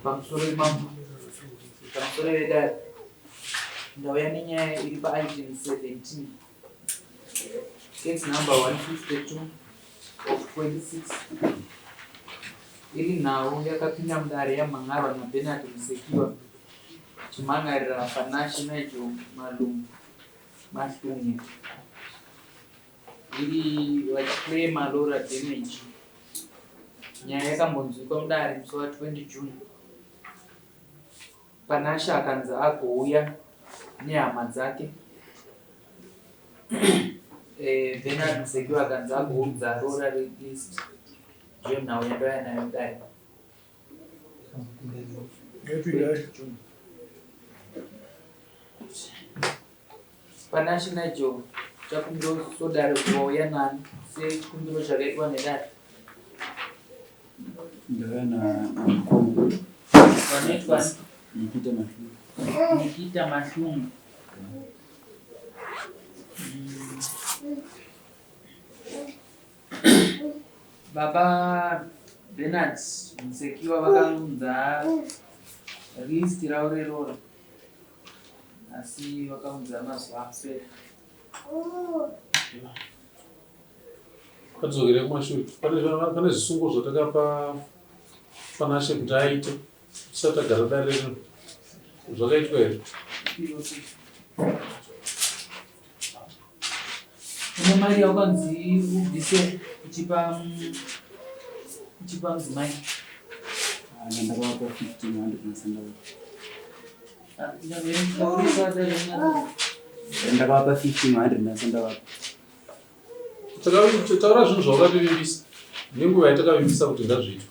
pamusoro wedare ndauya nenyaya iri paitem 17 case number 152 of 26 iri nhau yakapinda mudare yamhangarwa naBernard Musekiwa chimhangarira panational Malungu Mahlungu iri vachiclaima lora damage. Nyaya yakambonzwikwa mudare musi wa20 June Panasha akanzi agouya nehama dzake. Bernard Musekiwa akanzi agoudza rora relist ndiyo nhau yandauya nayo mudare Panational Joe chakumbosodaro kuwauya nani sekumbiro zvakaitwa nedare vanoitwa Nikita Mahlungu. Baba Bernard Musekiwa vakaunza list ravo reroro asi vakaunza mazuva apera. Kadzokere kumashure pane zvisungo zvatakapa Panashe kuti aite tisati agara dare rino zvakaitwa here? Une mari yawakanzi ubvise uchipa mudzimai ndakavapa 1500 nasanda ndakavapa 1500 nasanda vapa taura zvinhu zvawakativimbisa nenguva yatakavimbisa kuti ngazviitwa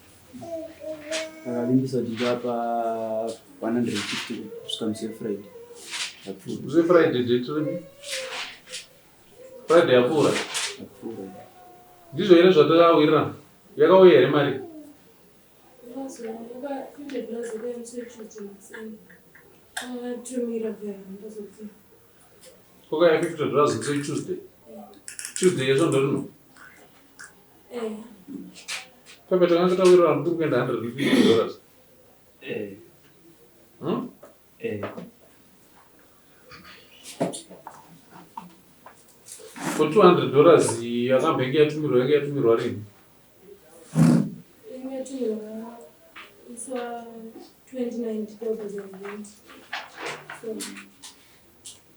takavimbisa kuti ndivapa 150 kusvika musi wefriday musi Friday date ripi? Friday yapfuura ndizvo here zvatakawirana yakauya here mari kokaya $50 musi Tuesday yesvondo rino pepe takanga tawirirana kuti kuenda $150 for $200 yakambenge yatumirwa yanga yatumirwa rini?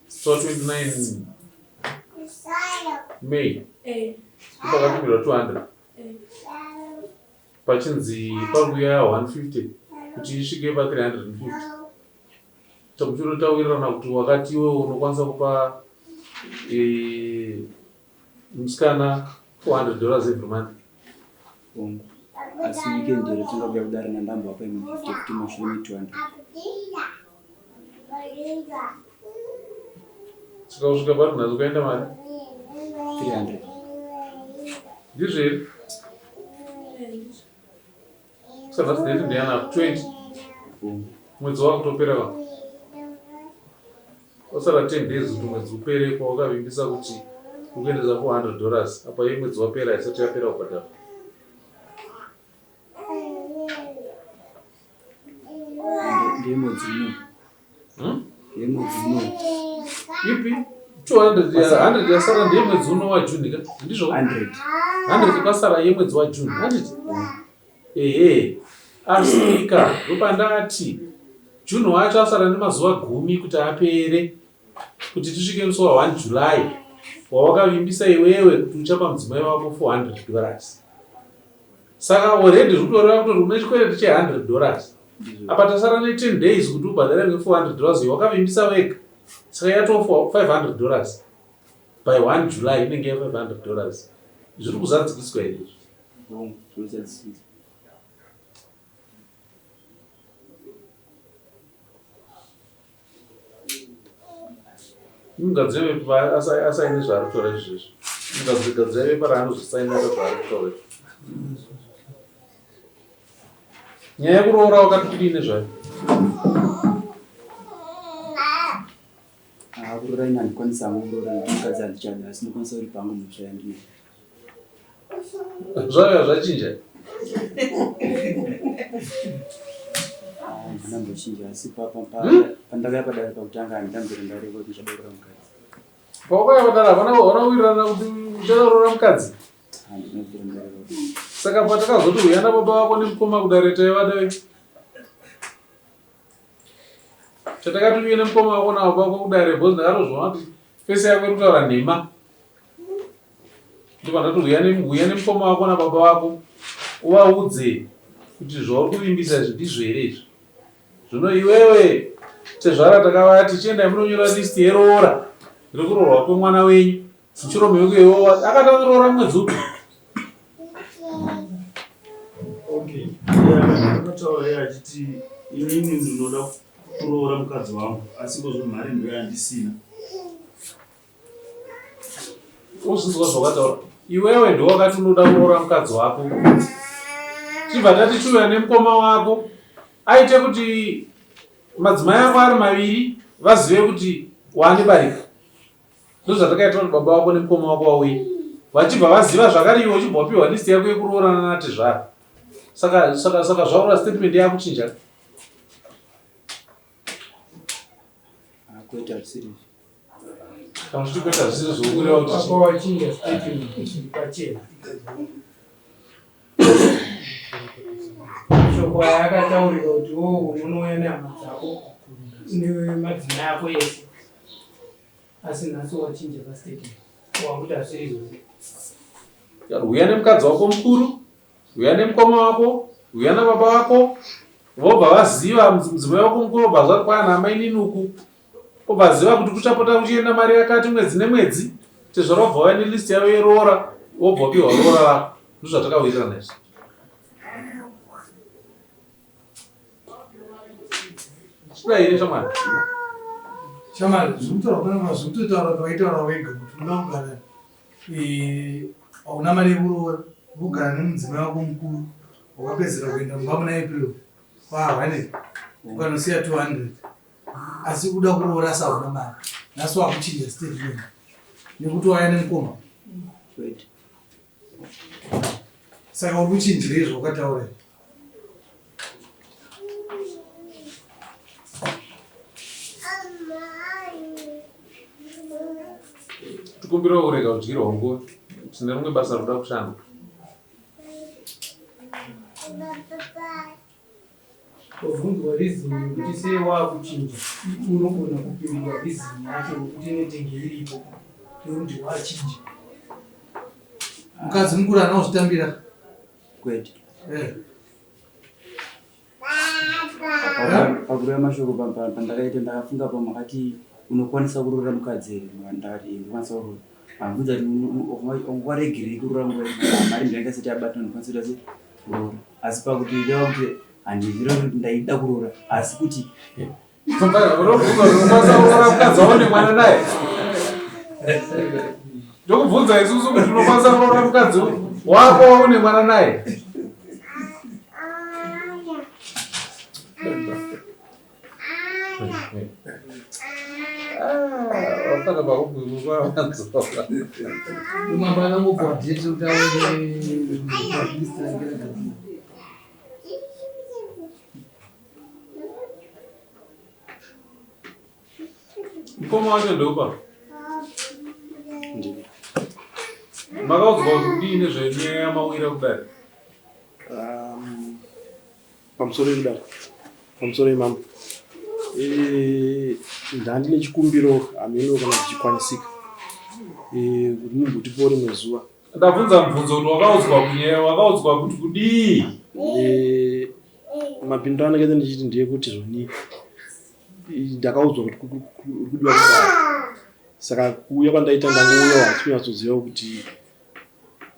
So 29 May pakatumirwa 200 pachinzi pakuya 150 kuti isvike pa 350 takuchiro tawirirana kuti wakati iwe unokwanisa kupa musikana $400 every month. Asi weekend here tingabuya kudare nandamba apa imwe 50 mashure 200 tikausvika pari nazo kuenda mari 300 ndizvo here saka tineti ndiyana 20 mwedzi wakutopera ka wasara 10 days kuti mwedzi upere kwawakavimbisa kuti ukuendesa $400 apa iye mwedzi wapera isati yapera kubhadhara ndiyemwedzi uno ipi 200 yasara ndeyemwedzi uno wajuni ka ndizvo 100 kwasara yemwedzi wajuni handiti asika ndopandati June wacho asara nemazuva 10 kuti apere kuti tisvike musi wa1 July wawakavimbisa iwewe kuti uchapa mudzimai wako $400 saka already zvitoreva kuti une chikwereti che$100 apa tasara ne10 days kuti ubhadhare $400 wakavimbisa wega saka yatofa $500 by 1 July inenge ya $500 zviri kuzadzikiswa here mugadzireve asaine zvaari kutaura izvezvo mugadzireve paraanozvisaina zvaari kutaura nyaya yekuroora wakati kudii nezvayo kurora ina ndikwanisa kurora mukadzi handichada asi ndokwanisa uri pangu musha yandine zvayo zvachinja ndambochinja asi pandakaya padare pakutanga handambiri ndareko kuti chadorora mukadzi. Paukaya padare hapana uwirirana kuti uchadorora mukadzi? Handinobvira ndareko. Saka patakazoti uyana baba vako nemukoma kudare taivadai. Chatakati uye nemukoma wako nababa vako kudare bhozi ndakatozvona kuti fese yako iri kutaura nhema. Ndipo ndati uya nemukoma wako nababa vako uvaudze kuti zvauri kuvimbisa ndizvo here izvi. Zvino iwewe tezvara takavati chiendai munonyora listi yeroora rekuroorwa kwemwana wenyu. Muchirome weko iwowo akatanga kuroora mwedzi upi? Okay. Akataura achiti inini ndinoda kuroora mukadzi wangu asi kozvo mari ndo yandisina. Uzvinzwa zvakataura. Iwewe ndiwe wakati unoda kuroora mukadzi wako. Chibva tati chiuya nemukoma wako aite kuti madzimai ako ari maviri vazive kuti wanebarika. Ndozvatakaita kuti baba wako nemukoma wako wauye. Vachibva vaziva zvakare iwe uchibva wapiwa listi yako yekuroorana nati zvaro. Saka zvaura statement yakuchinja. Kuita zvisiri. Kana zvichikuita zvisiri zvokureva kuti Papa wachinja statement pachena. Shoko yakataurira kuti unouya nehama dzako nemadzimai ako ese. Asi nhasi wachinja pastatement. Wakuti hazviri izvozvo. uya nemukadzi wako mukuru, uya nemukoma wako, uya nababa wako, vobva vaziva mudzimai wako mukuru vobva zvati kwana mainininuku. Vobva vaziva kuti kuchapota kuchienda mari yakati mwedzi nemwedzi. Tezvara vobva vane listi yavo yeroora, vobva vapiwa roora rako. Ndozvatakawirirana izvi. Kudai here shamwari. Shamwari, zvinotaura pana zvinototaura paitaura wega kuti unoda kugara hauna mari yekuroora, kugara nemudzimai wako mukuru, wakapedzera kuenda mumba muna April kwa100 ukanosiya 200 asi kuda kuroora asi hauna mari. Nhasi wakuchinja statement nekuti waya nemukoma. Saka uri kuchinjira izvo wakataura. Tikumbira urega kudyirwa nguva. Tine rimwe basa roda kushanda. Wabvunzwa reason kuti sei wakuchinja. Unogona kupindura reason yacho kuti inetenge iripo. Nekuti wachinja. Mukadzi mukuru anozvitambira. Kwete. Eh. Pakureva mashoko pandakaita ndakafunga pamakati unokwanisa kuroora mukadzi here. Ndakati ndikwanisa kuroora. Ambudza kuti waregirei kuroora mukadzi. Mari ndaingasati abata ndikwanisa kuti kuroora. Asi pakuti ndava kuti handizvira kuti ndaida kuroora asi kuti unokwanisa kuroora mukadzi wako nemwana naye. Ndokubvunza isusu kuti unokwanisa kuroora mukadzi wako une mwana naye. Wakana pakubwirwa wanzora. Umabana ngobhodheti utaure list langera gadzina. Mukoma wacho ndopa. Makaudzwa kuti kudini zvenyaya yamawira kudai. Pamusoro yekudaro. Pamusoro yemama. Ndandine chikumbiro ameno kana zvichikwanisika. Kuti mugotipore mwezuva. Ndabvunza mubvunzo kuti wakaudzwa kuti kudii. Mapindiro anenge ndichiti ndeyekuti zvoni ndakaudzwa kuti kudiwa kudaro. Saka kuuya kwandaita ndangouya wachinyatsoziva kuti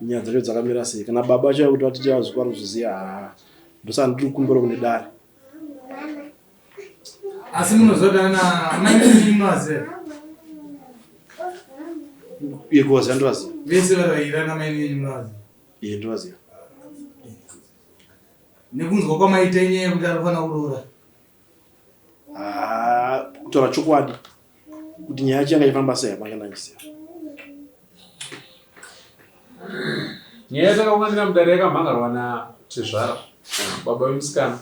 nyaya dzacho dzakamira sei. Kana baba acho kuti vatiti vazvikwa kuzviziva ndosaka ndiri kukumbira kune dare. Asi munozodana amai munoziva. Yekuwaziva ndovaziva. Vese vavaira namai munoziva. Ndovaziva. Nekunzwa kwamaita nyaya yekuti arifana kuroora. Kutaura chokwadi kuti nyaya yacho yanga ifamba sei apanga ndanyisiya. nyaya yatakaunganira mudare yakamhangarwa naTezvara baba vemusikana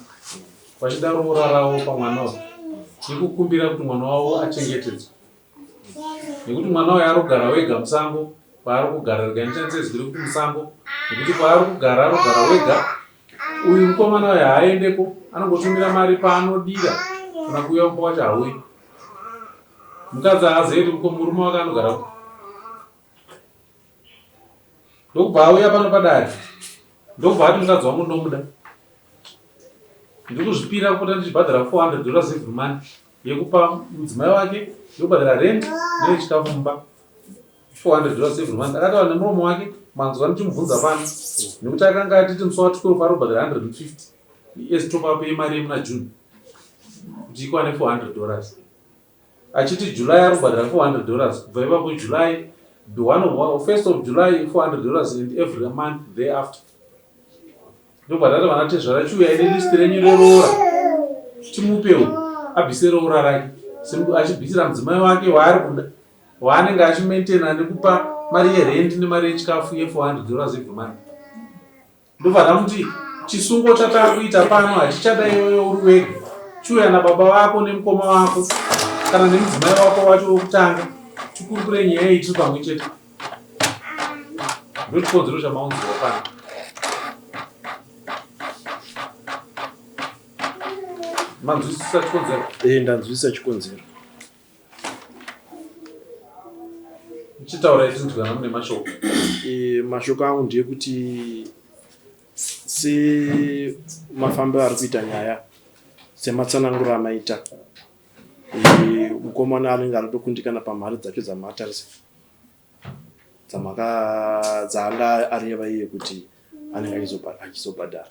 vachida roora ravo pamwana wavo nekukumbira kuti mwana wavo achengetedzwe, nekuti mwana wayo ari kugara wega musango, paari kugara rikanichanzezviri kuti musango, nekuti paari kugara arogara wega. Uyu mukomana wayo haaendeko, anongotumira mari paanodira kana kuuya mumba wacho hauyi. Mukadzi haazivi kuti murume wake anogara ndokubva auya pano padare, ndokubva ati mukadzi wangu ndomuda, ndikuzvipira kupota ndichibhadhara $400 every month yekupa mudzimai wake, ndikubhadhara rent nechikafu mumba. $400 every month. Akataura nemuromo wake, manzwa ndichimubvunza pano, nekuti akanga atiti musi wa12 ari kubhadhara $150 esitopa ape mari yemuna June kuti ikwane $400, achiti July ari kubhadhara $400, kubva ipapo July, the 1st of July $400 and every month thereafter. Ndobhadhara vana Tezvara chiuya ine list renyu reroora timupewo abvise roora rake achibvisira mudzimai wake waari kuda, waanenge achimaintaina nekupa mari yerent nemari yechikafu ye$400 every month. Ndobvada kuti chisungo chatakuita pano hachichada iyoyo uri wega, chiuya nababa vako nemukoma wako kana nemudzimai wako wacho wokutanga, chikurukure nyaya iyi tiri pamwe chete. Ndochikonzero chamaunziwa pano. Manzwisisa chikonzero? Ndanzwisisa chikonzero. Chitaura itinzwana mune mashoko. Mashoko angu ndeyekuti semafambiro ari kuita nyaya, sematsananguro amaita, mukomana anenge ari kutokundikana pamari dzacho dzamatarise dzaanga areva iye kuti anenge achizobhadhara.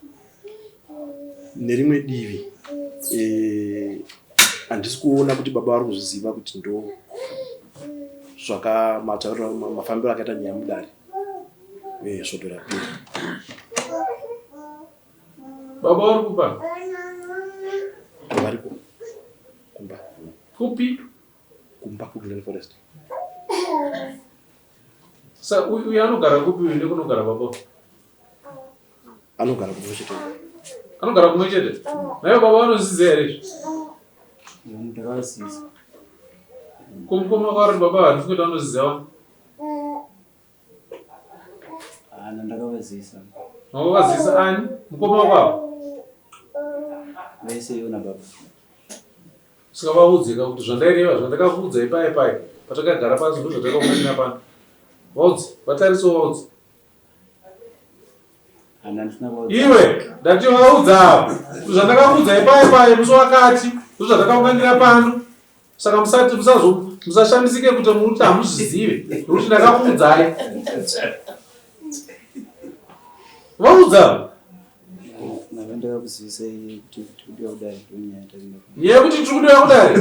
Nerimwe divi handisi kuona kuti baba vari kuzviziva kuti ndo matauriro mafambiro akaita nyaya mudare svotora piri. Baba vari kupa? Variko kumba. Kupi? Kumba kuGlen Forest. Sa uyu anogara kupi uyu nekunogara baba? Anogara kumwe chete. Anogara kumwe chete? Nayo baba vanozviziva here? Ndakazviziva. Kumukoma kwavari baba handisi kuti vanozviziva. Ndakavazivisa. Makavazivisa ani? Mukoma kwavo? Vese ivo nababa. Sikavaudzika kuti zvandaireva zvandakakuudza ipai patakagara pasi ndozvatakaunganira pano. Vaudzi, vatariso vaudzi. Iwe, ndati vaudza avo. Zvandakakuudza ipai musi wakati ndozvatakaunganira pano. Saka musashamisike kuti muti hamuzvizive nokuti ndakakuudzai. Vaudza. Ndakakuzivisa kuti kudiwa kudare ndonyaya taringa. Ye kuti tiri kudiwa kudare.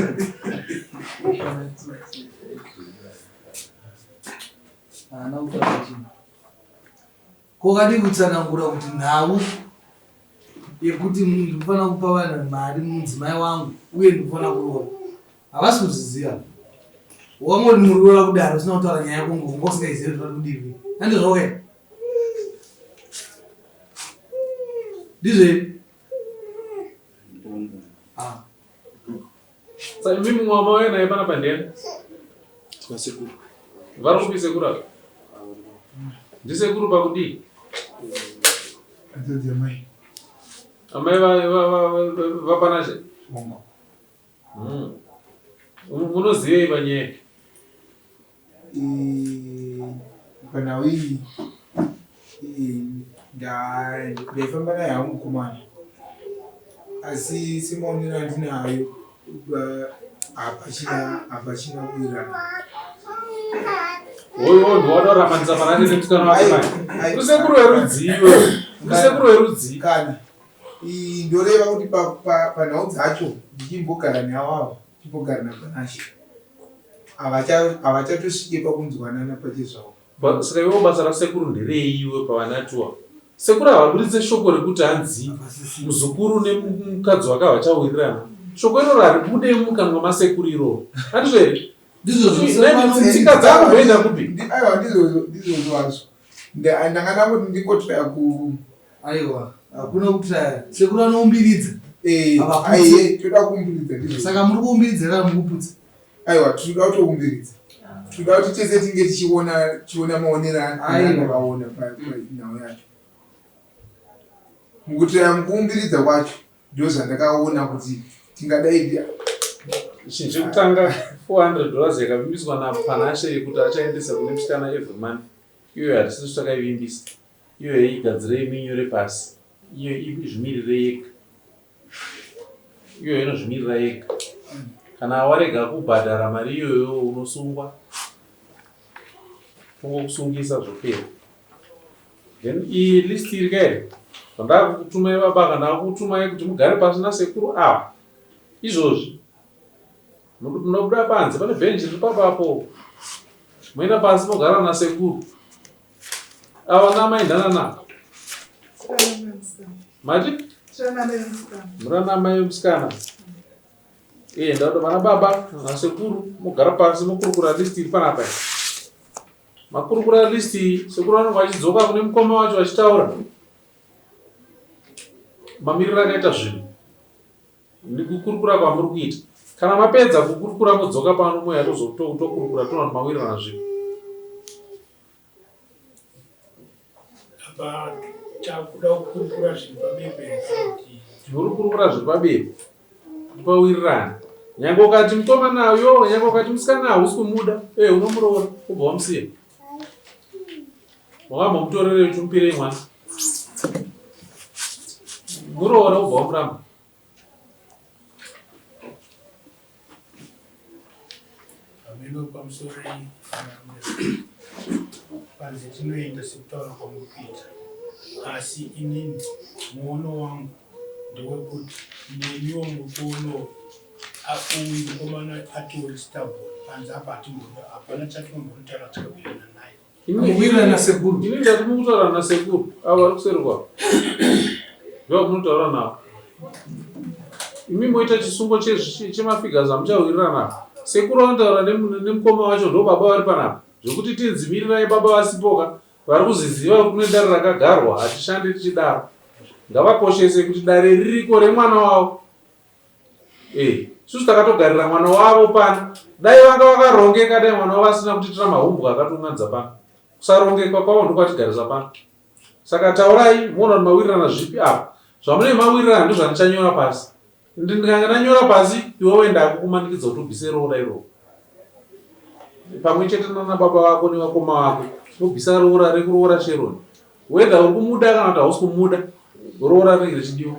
Kokadi kutsanangura kuti nhau yekuti ndinofanira kupa vanhu mari mudzimai wangu uye ndinofanira kuroora havasi kuzviziva. Wangoti muriora kudaro usina kutaura nyaya yako ngongo usingaizivi kuti vari kudivi. Handizvoke ndizve saka mimi mwama wayo naye pana pandena sekuru vari kupi sekuru ava? Ndisekuru pakudii? Amai vapanashe? Munozivei panyaya? Panhau iyi ndaifamba naye hangu mukomana, asi semaonero andinayo hapachina kuirana. Oyo ndowadauramanisa panake nemusikana wake mai. Kusekuru werudzivo. Kusekuru werudzivo. Kana ndoreva kuti panhau dzacho ndichimbogara neavavo, ndichimbogara napanashe, havachatosvike pakunzwanana pachezvavo. Saka ivo basa rasekuru nderei iwe pavanatiwa? Sekuru havabuditse shoko rekuti hanzi muzukuru nemukadzi wake havachawirirana. Shoko iroro haribude mukanwa masekuru iroro. Handizvo here? Tsika dzako ndoenda kupi? Aiwa ndizvozvo hazvo. ndanga nangoti ndingotraya ku aiwa hakuna kutraya sekuru anoumbiridza toda kuumbiridza saka muri kuumbiridza kana mukuputsa aiwa tinoda kutoumbiridza tinoda kuti tese tinge tichiona maonero anakaona panhau yacho mukutraya mukuumbiridza kwacho ndo zvandakaona kuti tingadai chinhu chekutanga $400 yakavimbiswa napanashe yekuti achaendesa kune musikana every month. Iyo hatisisu takaivimbisa, iyo igadzire minyore pasi, iyo izvimirire yega, iyo inozvimirira yega. Kana warega kubhadhara mari iyoyo unosungwa, kungokusungisa zvopera. Then iyi list iri kairi zvandava kukutumai baba kana kukutumai kuti mugare pasi nasekuru ava izvozvi munobuda panze pane bhenji riri papapo moenda pasi mogara nasekuru ava namaindana navo mati muranamai wemusikana ndauda vana baba nasekuru mogara pasi mokurukura listi iri panapa makurukura listi sekuru anenge achidzoka kune mukoma wacho achitaura mamiriro akaita zvinhu nekukurukura kwamuri kuita. Kana mapedza kukurukura modzoka pano moya tozokurukura toona mawirirana zvinhu. Apa takuda kukurukura zvinhu pabebe muri kurukura zviri pabebe kuti pawirirana. Nyange ukati mutoma nayo, nyange ukati musikana nawo usi kumuda, unomuroora kubva wamusiya. Wakamba mutorere uchimupirei mwana. Muroora ubva wamuramba. Ameno pamusoro panze tinoenda sekutaura kwamuri kuita, asi inini muono wangu ndewekuti neniwo mutono uyu mukomana atiwe stable panze apa atimboda hapana chatimbotaura tikabuyana naye. kuwira nasekuru Ini ndati mukutaura nasekuru avo vari kuseri kwavo ndo munotaura navo. Imi moita chisungo chemafigures amuchawirira navo. Sekuru anotaura nemukoma wacho ndo baba vari panapa zvokuti tinzimirirai baba vasipoka vari kuziziva kune dare rakagarwa hatishandi tichidaro. Ngavakoshese kuti dare ririko remwana wavo. Susu takatogarira mwana wavo pano. Dai vanga vakarongeka dai mwana wavo asina kutitira mahumbwe akatunganidza pano. Kusarongeka kwavo ndokwatigarisa pano. Saka taurai muona kuti mawirirana zvipi apa. Zvamune mawirirana ndizvo zvandichanyora pasi. Ndikanga ndanyora pasi iwe wenda kukumanikidza kuti ubvise roora iroro. Pamwe chete nana baba vako nevakoma vako ubvisa roora rekuroora Sheroni. Wenda uri kumuda kana kuti hausi kumuda roora rinenge richidiwa.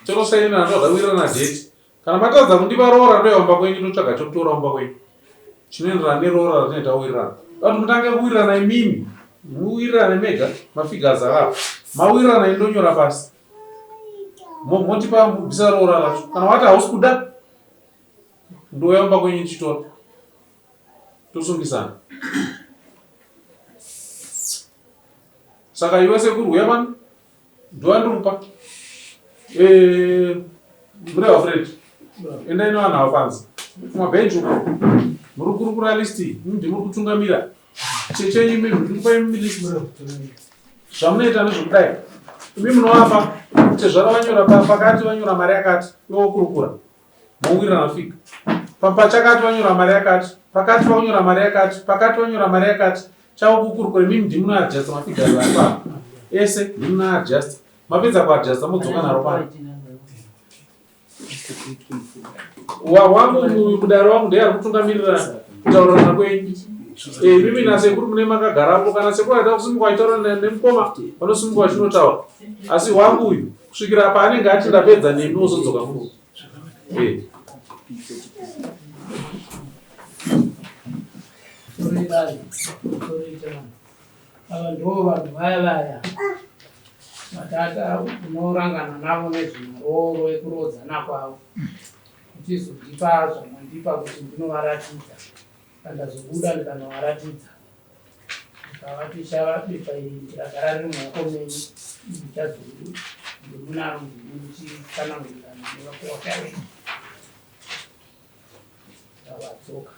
Tosaina ndodawirirana dheti. Kana matadza kundipa roora ndoyamba kwenyu totsvaga chokutora umba kwenyu. Chinoenderana neroora ratinoita wirirana. Kuti mutange kuwirirana imimi. Muwirirane mega mafigures arapo. Mawirirana indonyora pasi. Motipa mubvisa roora racho. Kana wati hausi kuda ndoyamba kwenyu chitora. Tosungisana. Saka iwe sekuru uya pano ndowandirupa. Mureva Fred. Endai nevanhu avo panze. Kumabhenji uko. Muri kurukura listi. Ndimuri kutungamira. Chechenyu imimi ndikupa imimi listi. Zvamunoita nezvokudai. Imi munovapa tezvara vanyora pakati vanyora mari yakati iwe wokurukura. Mowirirana figa. Pachakati vanyora mari yakati. Pakati vanyora mari yakati. Pakati vanyora mari yakati. Chavo kukurukura imimi ndimunoadjust mafigures ari pano. Ese ndimunoadjust. Mapedza kuadjust modzoka naro pano. Wangu mudaro wangu ndiye ari kutungamirira kutaurirana kwenyu. Mimi nasekuru mune makagarapo kana sekuru aida kusimuka achitaura nemukoma vanosimuka vachinotaura. Asi wangu uyu kusvikira paanenge ati ndapedza nemi wozodzoka futi. Ava ndo vanhu vaya vatata unorangana navo nezvimaroro ekurodzana kwavo. Uchizondipa zvamandipa kuti ndinovaratidza. Kandazobuda ndikanovaratidza. Ndikavati chavabepa iri ragara riri mumaoko menyu. Ndichazomunaro muchitsanangurirana nevakowaka venyu. Ndavadzoka.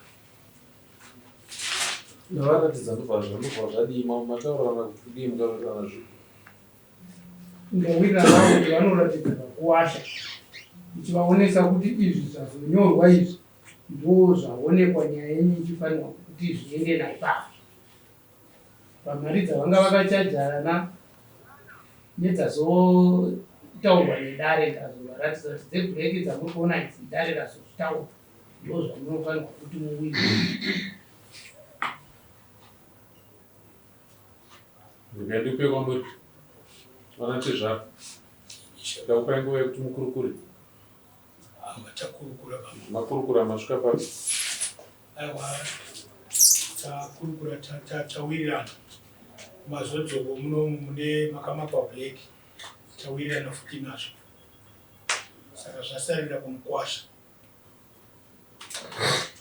ndavaratidza ndobva zvadima mataurana kuti kudii mukataurana zvi ndawira navo kuti vanoratidza pakuwasha ichivaonesa kuti izvi zvazonyorwa izvi ndo zvaonekwa nyaya yenyu ichifanirwa kuti zviende naipapo. Pamari dzavanga vakachajana nedzazotaurwa nedare ndazovaratidza kuti dzebhureki dzamuri kuona idzi dare razozvitaurwa ndo zvamunofanirwa kuti muwire. ndikadipe kwamuri vana chezvako ndakupai nguva yekuti mukurukure takurukura makurukura masvika papi aiwa takurukura tawirirana mazodzogo muno mune makamapa black tawirirana futi nazvo saka zvasarira kumukwasha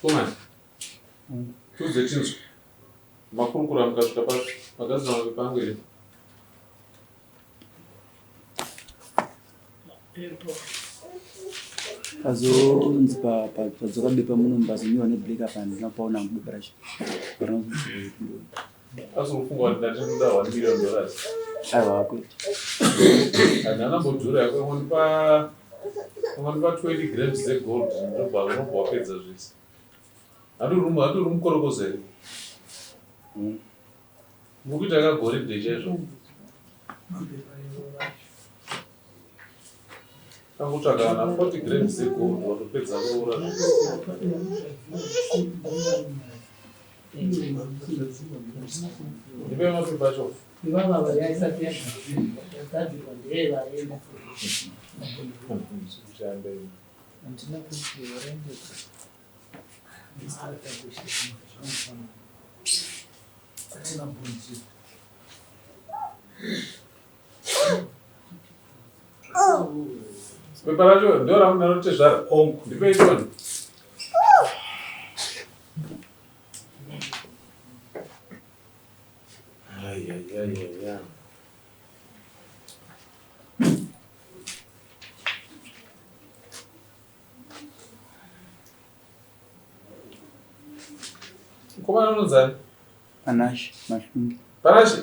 komani tudze tinzwa makurukura mukasvika papi magadzina mapi pangu here pazonzi padzokabepa muno mbazonyiwa neblack apa ndinapaona mubuka racho asi ufunga kuti ndatinoda $1 million aiwa kwete handanambodhura yako unonipa 20 grams dzegold ndobva wapedza zvese hatori mukorokozo here mukuita kagoridhe chaizvo kangotsvaga vana 40 grams dzegold watopedza kuroora ndipe mapepa acho ivava vari aisati yagadzirwa ndeyevaenda pepa racho ndo ramunarotezvara ndipe itoni komana unonzani Panache mashungi Panache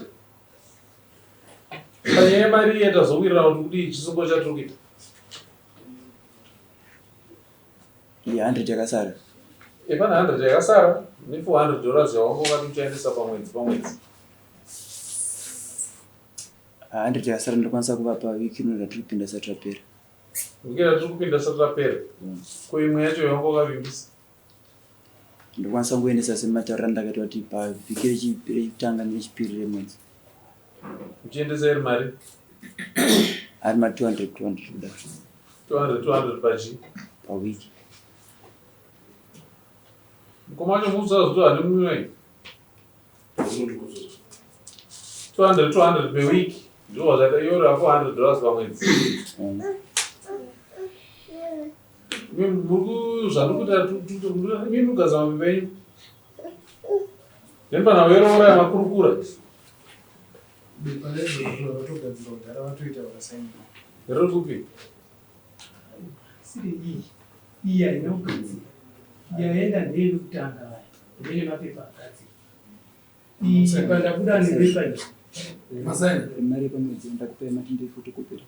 panyaya yemari yatazowirira kuti kudii chisungo chatiri kuita 100 yakasara pana 100 yakasara ne$400 yawangokati uchaendesa pamwedzi 100 yakasara ndokwanisa kuvapa wiki ino ratiri kupinda isati rapera wiki ratiri kupinda isati rapera ko imwe yacho yawangokavimbisa ndokwanisa kuendesa semataurira ndakaita kuti pavhiki rechitanga nerechipiri remwedzi uchiendesa iri mari ari ma200 kuda 200 pachi pawiki mukomacho muzazuto hane mumwe 200 per week ndiro wazata yora $400 pamwedzi muri zvandikuita mimi mugadzama mimbenyu nepana weroora yamakurukura bepa rezvozvo vatogadzira kudhara vatoita vakasaina riri kupi siri iyi haina kugadzira yaenda ndeyeni kutanga vaya ndine mapepa agadzira iyi pandakuda nepepa iyi masaina mari yepamwedzi ndakupai matindi fotokopera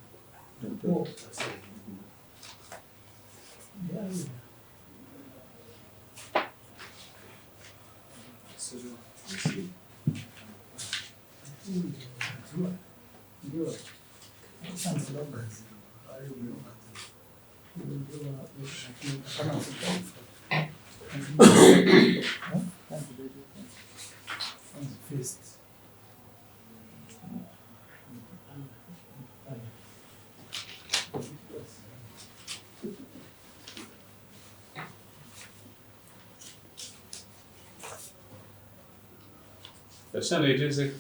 yashandoitese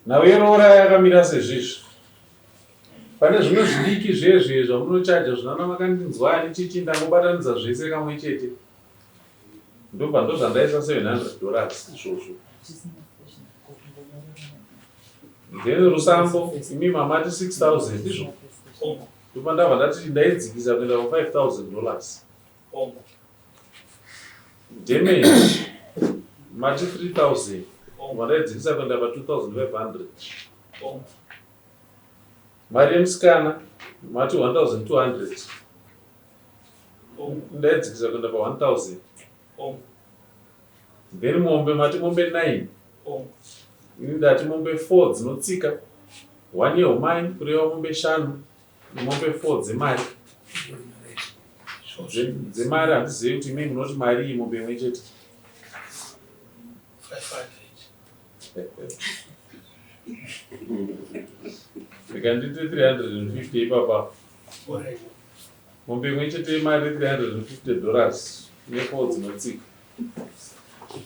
nawe yeroora yakamira sezvizvi pane zvimwe zvidiki zvezve zvamunochaja zvinana makandinzwani chichi ndangobatanidza zvese kamwe chete ndobva ndo zvandaisa $700 izvozvo then rusambo imi mamati 6,000 izvo ndobva ndabva ndati ndaidzikisa kuenda $5,000 Ongo. Damage mati 3000 wanaidzikisa kuenda pa 2500. Ongo. Mari yemusikana mati 1200 ndaidzikisa kuenda pa 1000. Then mombe mati mombe 9 ini ndati mombe 4 dzinotsika 1 yeumai kureva mombe 5 nemombe 4 dzemari. Dzemari handizivi kuti imi munoti mari iyi mombe imwe chete 500. Ndikanditi 350 ipapa mombe imwe chete yemari $350 ne4 dzinotsika.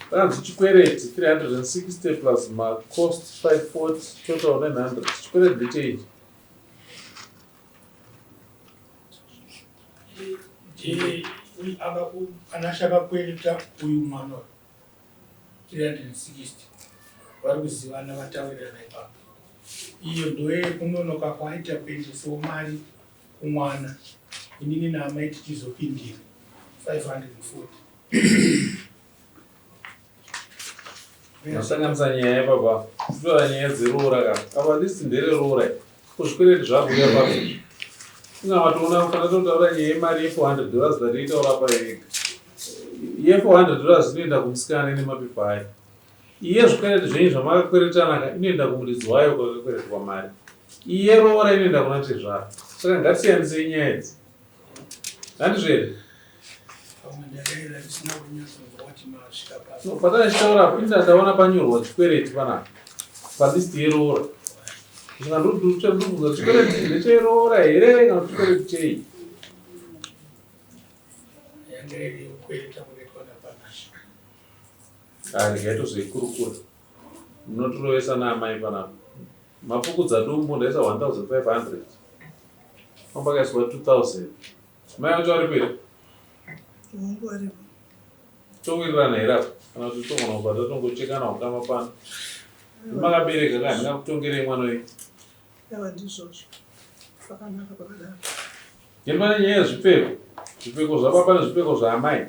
Tanzi chikwereti 360 plus macost 540 total 900. Chikwereti ndechei? Anashaka kweleta uyu mwana 360 vari kuzivana vatawirirana ipapo. Iyo ndoye kunonoka kwaita kuendesawo mari kumwana. Inini naamai tichizopindira 540. Masanganisa nyaya baba. Kutora nyaya dzerora ka. Aba list ndererora. Kuzvikwereti zvabuya papi. Kunga watoona kana totaura nyaya yemari $400 dzatiita urapa yega. Ye $400 inoenda kumusikana nemapepa ayo. Iye zvikwereti zvenyu zvamakakweretana ka inoenda kumuridzi wayo kwakakweretwa mari. Iye roora inoenda kuna tezvaro. Saka ngatisiyanisei nyaya idzi. Handizvere? Patana chitaura apo inda ndaona panyorwa chikwereti panapa palisti yeroora. Saka ndobvunza chikwereti ndecheroora here kana chikwereti chei? Ndikaitozoikurukura munotorovesa naamai panapa. Mapukudza dumbu ndaisa 1500 pambakaiswa 2000. Mai vacho vari pere? Towirirana here apo kana kuti togona kubata tongochekana ukama pano. Makabereka ka ndingakutongerei mwana wenyu? Ndimane nyaya yezvipfeko. Zvipfeko zvababa nezvipfeko zvaamai.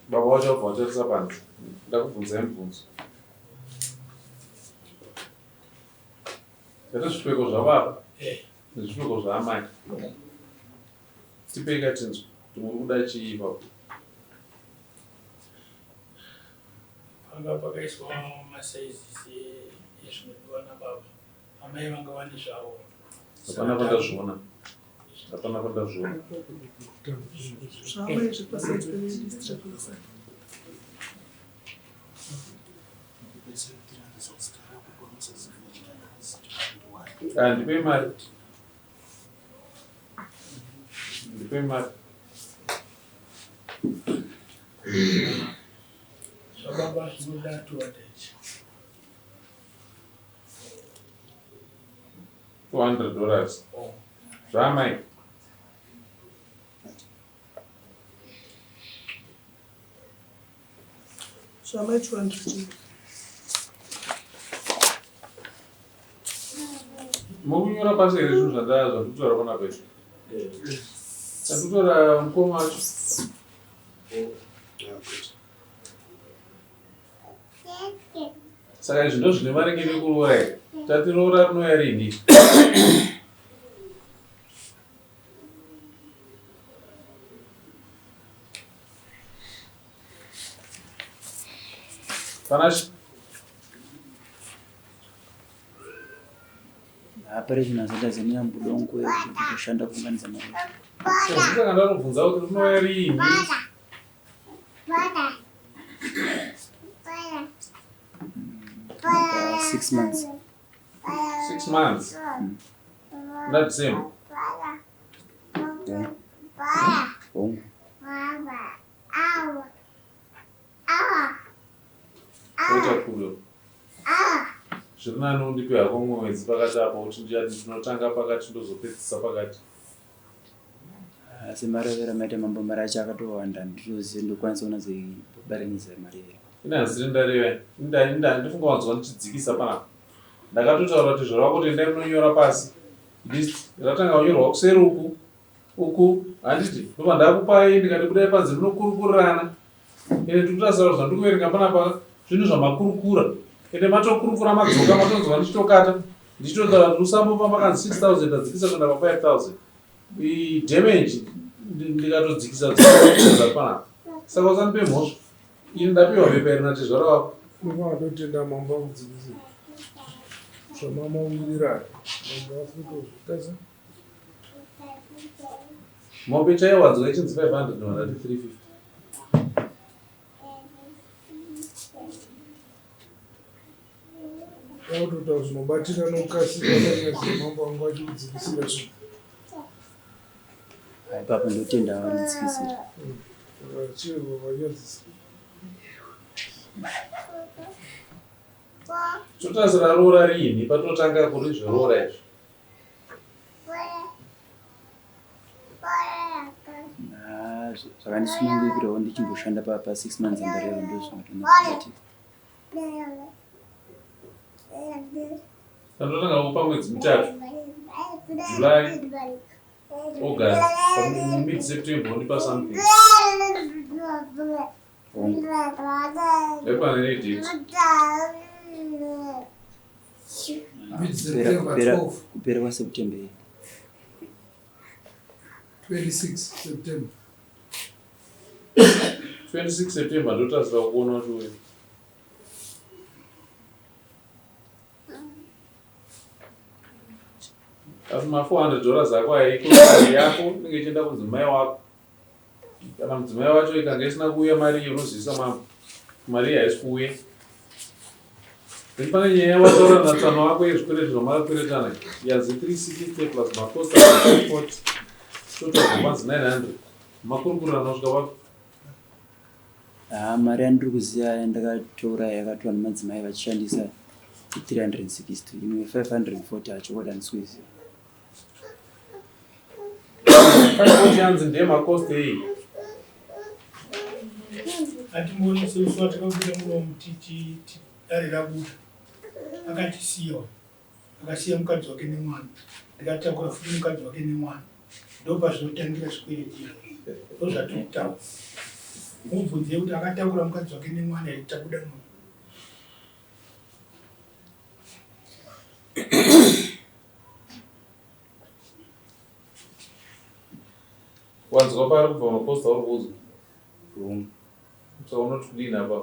Baba wacho wabva watarisa panze. Ndakubvunzai mubvunzo. Zvete zvipfeko zvababa nezvipfeko zvaamai. Tipei katinzwa kuti muri kuda chii ipapo. Panga pakaiswa masaizisi ezvinodiwa nababa. Amai vanga vane zvavo. Hapana pandazviona. Hapana pandazviona. Ndipei mari. Ndipei mari. Zvababa zvinoda 200. $200. Zvamai. Zvamai 200. Mukunyora pasi here zvinhu zvandatotora panapa izvi. Tandotora mukoma wacho. Saka izvi ndo zvine mari ngekuroora here. Tatiroora rinouya rini. Panachi. Hapari zvinazenda zemunyambudongo kushanda kuunganidza mari. Saka ndanobvunza kuti rinouya rini. 6 months. 6 months. Not the same. Ongo. Oita kuyo. Zviri nani undipe hako mwedzi pakati apa kuti ndinotanga pakati ndozopedzisa pakati. asi marovera maita mambo mari acho akatowanda nditozive ndokwanisa kunazobaranidza mari here. Inaziri ndareva ndifunga wanzwa ndichidzikisa panapa. Ndakatotaura kuti zvorava kuti endai munonyora pasi. List ratanga kunyorwa kuseri uku handiti ndobva ndakupai ndikati kudai panze munokurukurirana. Ende tikutasara kuti zvandikuverenga panapa zvinhu zvamakurukura. Ende matokurukura madzoka matonzwa ndichitokata. Ndichitotaura kuti usambopamba kanzi 6,000 ndadzikisa kuenda pa5,000. Damage ndikatodzikisa panapa. Saka usandipe mhosva. Ini ndapiwa pepa rinati zvarava. Unotenda mambo akudzikisa. Zvamama uwirirana. Mambo afutozvitaza. Mombe chaiwanzwa ichinzi 500 ndandati 350. Wakutotaura zvinobatika nokukasika panyaya mambo anga achiudzikisira zvinhu. Ipapo ndotenda vandidzikisira. Vachirwa vanyadzisa. Totasira rora riini patotanga kuri zverora izvi. Zvakandisunungukirawo ndichimboshanda pa6 months ndareva ndozvinotonaati. Tandotanga kupa mwedzi mitatu. July, August, mid September ndipa something. Epane nedate. Kupera kwaSeptember 26 September. 26 September ndotasira kuona kuti uri. Asi $400 ako haiko yako inenge ichienda kudzimai wako. Kana mudzimai wacho ikanga isina kuuya mari unozivisa mambo. Mari haisi kuuya. Pane nyaya yawataura natsvana wako yezvikwereti zvamakakweretana yazi 360 plus makosta 40 total kwanzi 900. Makurukurana nosvika papi? Mari yandiri kuziva yandakatoura yakatwa nemadzimai vachishandisa 360 imwe 540 hacho koda ndisikuziva. 540 yanzi ndiye makosta ei. Atimbonise usuwa takakuita muno mutiti dare rabuda. Akatisiwa. Akasiya mukadzi wake nemwana. Ndikatakura futi mukadzi wake nemwana. Ndopa zvinotangira zvikwereti. Ndozvatitaura. Mubvunze kuti akatakura mukadzi wake nemwana here tabuda muno. Wanzwa pari kubva makosta uri kuzwa? Saka unoti kudini apa?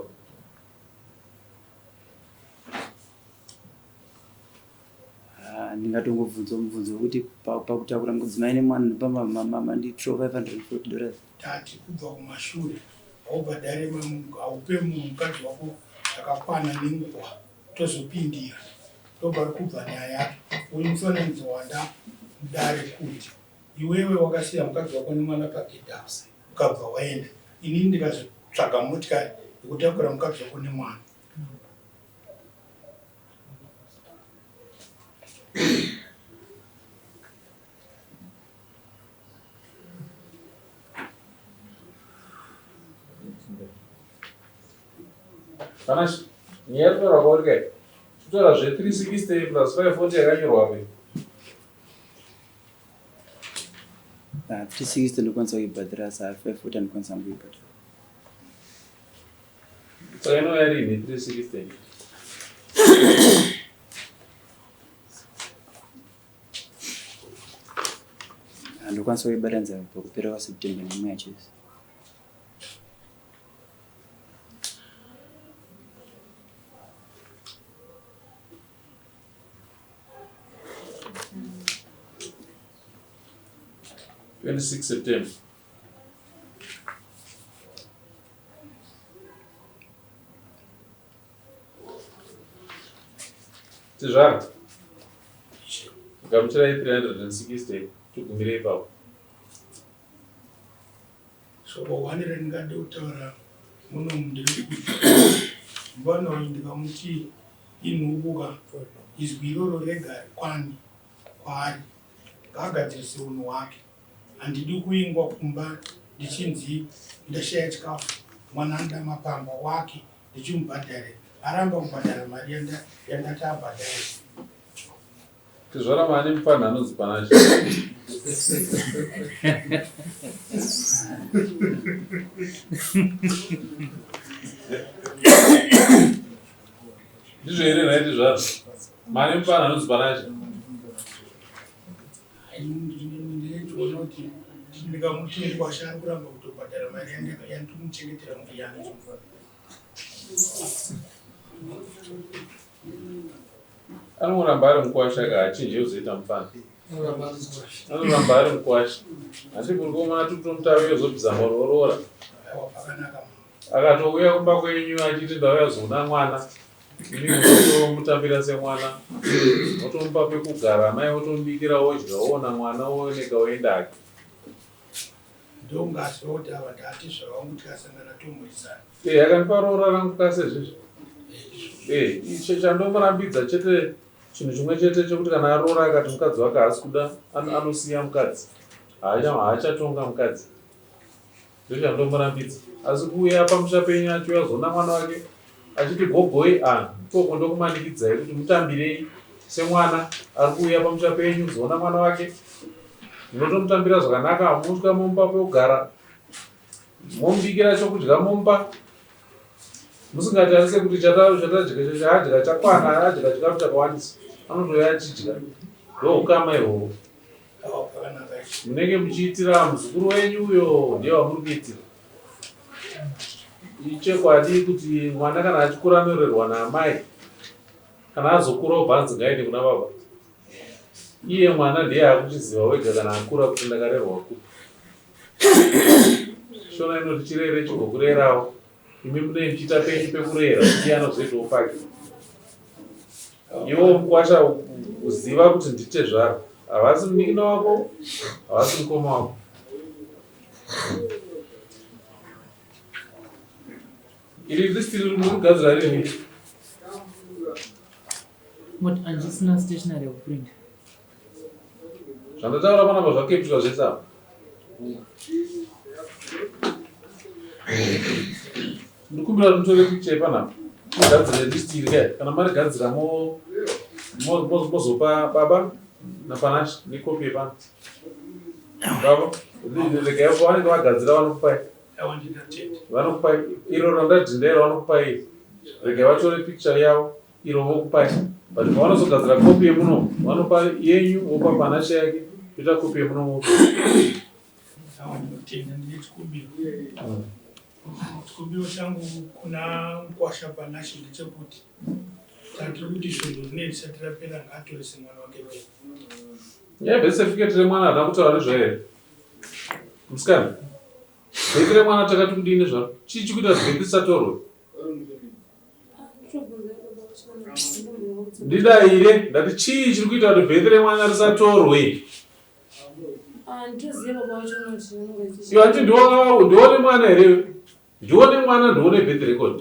Ndingatongobvunza mubvunzo wekuti pakutakura mudzimai nemwana ndopamama nditiro $540. Tati kubva kumashure haubhadhare haupe munhu mukadzi wako zvakakwana nenguva tozopindira ndobva kubva nyaya uyu mufananidzo wanda mudare kuti iwewe wakasiya mukadzi wako nemwana pagedhouse ukabva waenda inini ndikazotsvaga motikari yekutakura mukadzi wako nemwana. Panashi, nyaya yatotora kwauri kai? Totora zve 360 plus 540 yakanyorwa pe. 360 ndokwanisa kuibhadhira saa 540 ndokwanisa kuibhadhira. Saka inouya riini 360? Ndokwanisa kuibatanidza pakupera kwaSeptember nemwe yachose. September. Tizvara. Gamuchirai 360 tugumire ipapo. Shoko wanire ndingade kutaura muno ndiri kuti mbona uyu ndikamuti inhubuka izwi iroro rega kwani kwaari ngaagadzirise unhu hwake handidi kuingwa kumba ndichinzi ndashaya chikafu mwana anoda mapamba wake ndichimubhadhare aramba kubhadhara mari yandati abhadhare tizvara mani mupana anonzi Panache ndizvo here naiti zvaro mani mupana anonzi Panache ndinoona kuti ndikamuti kwashari kuramba kutobhadhara mari yandikumuchengetera muviri yangu anoramba ari mukwasha kaachinje uzoita mupana anoramba ari mukwasha asi kuri kuomana tikutomutavi yozobvisa mororora akatouya kumba kwenyu achiti ndauya zoona mwana ini mutomutambira semwana motomupa pekugara mai otomubikira odya oona mwana ooneka oendake ndongasoti ava ndati zvavangu tikasangana tomurisana akanipa roora rangu kasezvizvo chandomurambidza chete chinhu chimwe chete chekuti kana aroora akati mukadzi wake haasi kuda anosiya mukadzi haachatonga mukadzi ndo chandomurambidza asi kuuya pamusha penyu achiuya zoona mwana wake achiti gogoi ikoko ndokumanikidzai kuti mutambirei semwana ari kuuya pamusha penyu zoona mwana wake munotomutambira zvakanaka mosvika momupa pekugara momubikira chokudya momupa musingatarise kuti chaadya chakwana adya chikafu chakawandisa anotoya achidya ndoukama ihwohwo munenge muchiitira muzukuru wenyu uyo ndiye wamuri kuitira ichekwadi kuti mwana kana achikura anorerwa naamai kana azokura obva anzi ngaende kuna baba iye mwana ndiye akuchiziva wega kana akura kuti ndakarerwa ku shona inoti chirere chigokurerawo imi munenge muchiita penyu pekurera iye anozoitawo pake iwo mukwasha kuziva kuti ndite zvaro havasi munikina wako havasi mukoma wako iri listi riri murigadzira rini handisina stationary yekuprint zvandataura panapa zvakepishwa zvese apa ndikumbira kuti mutore picture yepanapa mugadzire listi iri kaya kana marigadzira mozopa baba naPanache nekopi yepano baba regai vanenge vagadzira vanokupai iro randadhindaira vanokupai regai vatore picture yavo iro vokupai but pavanozogadzira kopi yemuno vanopa yenyu vopa Panache yake toita kopi yemuno mopa chikumbiro changu kuna mukwasha Panache ndechekuti tatiri kuti zvinhu zvinenge zvisati rapera ngaatore semwana wake birth certificate remwana hada kutaura nezvayo here musikana birth remwana takati kudini zvaro chii chikuita birth isatorwe ndida ire ndati chii chiri kuita kuti birth remwana risatorwe iwo hati ndione mwana here ndione mwana ndione birth record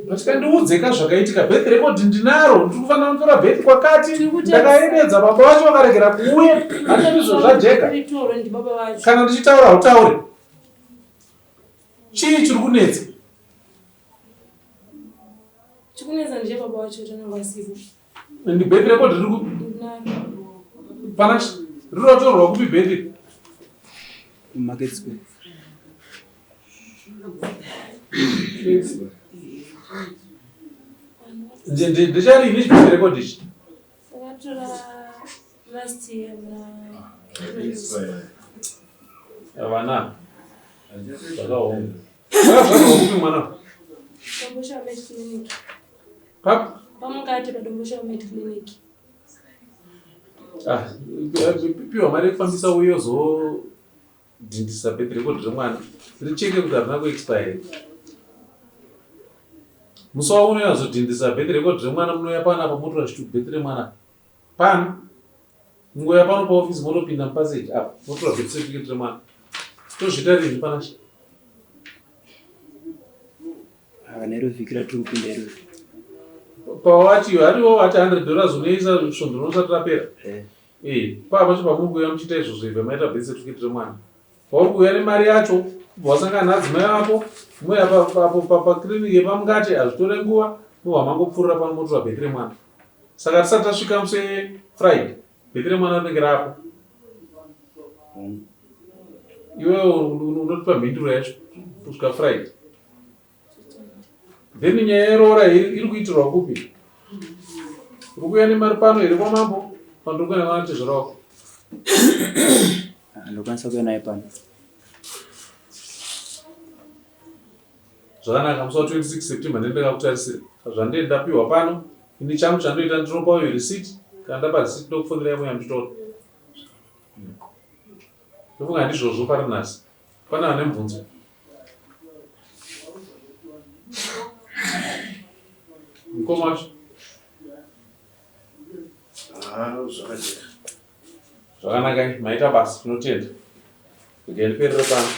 vatikandiudzeka zvakaitika birth record ndinaro ndiri kufanira kutora birth kwakati ndakaededza baba vacho vakaregera kuuya handizvo zvajeka kana ndichitaura hautaure chii chiri kunetsa ndi birth record riri Panache riri ratorwa kupi birth Market Square. ndechari ine chibirth record ichi vana zvakaoma zvakaoma kupi mwana piwa mari yekufambisa uyo zodhindisa birth record remwana richeke kuti harina kuexpire musi waunoya zodhindisa birth record remwana munoya panapa motora chitu birth remwana pano mungoya pano paofisi motopinda mupaseji apa motora birth certificate remwana tozvita rini Panache Nero vhiki ratirikupinda iroro pawati hariwo ati $100 unoisa svondo unosati rapera papa chipamuri muchiita izvozvo ibva maita bese tikitire mwana pauri kuuya nemari yacho wasangana nadzimai vako muya pakiriniki yepamungati hazvitore nguva mubva mangopfuurira pano motora bheki remwana saka risati tasvika muse Friday bheki remwana rinenge rapo iwe unotipa mhinduro yacho kusvika Friday. Then nyaya yerora iri kuitirwa kupi? Uri kuuya nemari pano here kwamambo pandiri kuenda kana tezvera wako? Ndokwanisa kuuya naye pano. Zvakanaka musi wa26 September ndakakutarisira. Zvandiri ndapiwa pano ini changu chandoita ndinopa receipt kana ndapa receipt ndokufonera yamwe yanditoda. Ndofunga ndizvozvo pari nhasi. Pana vane mubvunzo. Mukoma wacho? Zvakajeka. Zvakanaka maita basa tinotenda. Ndiperere pano.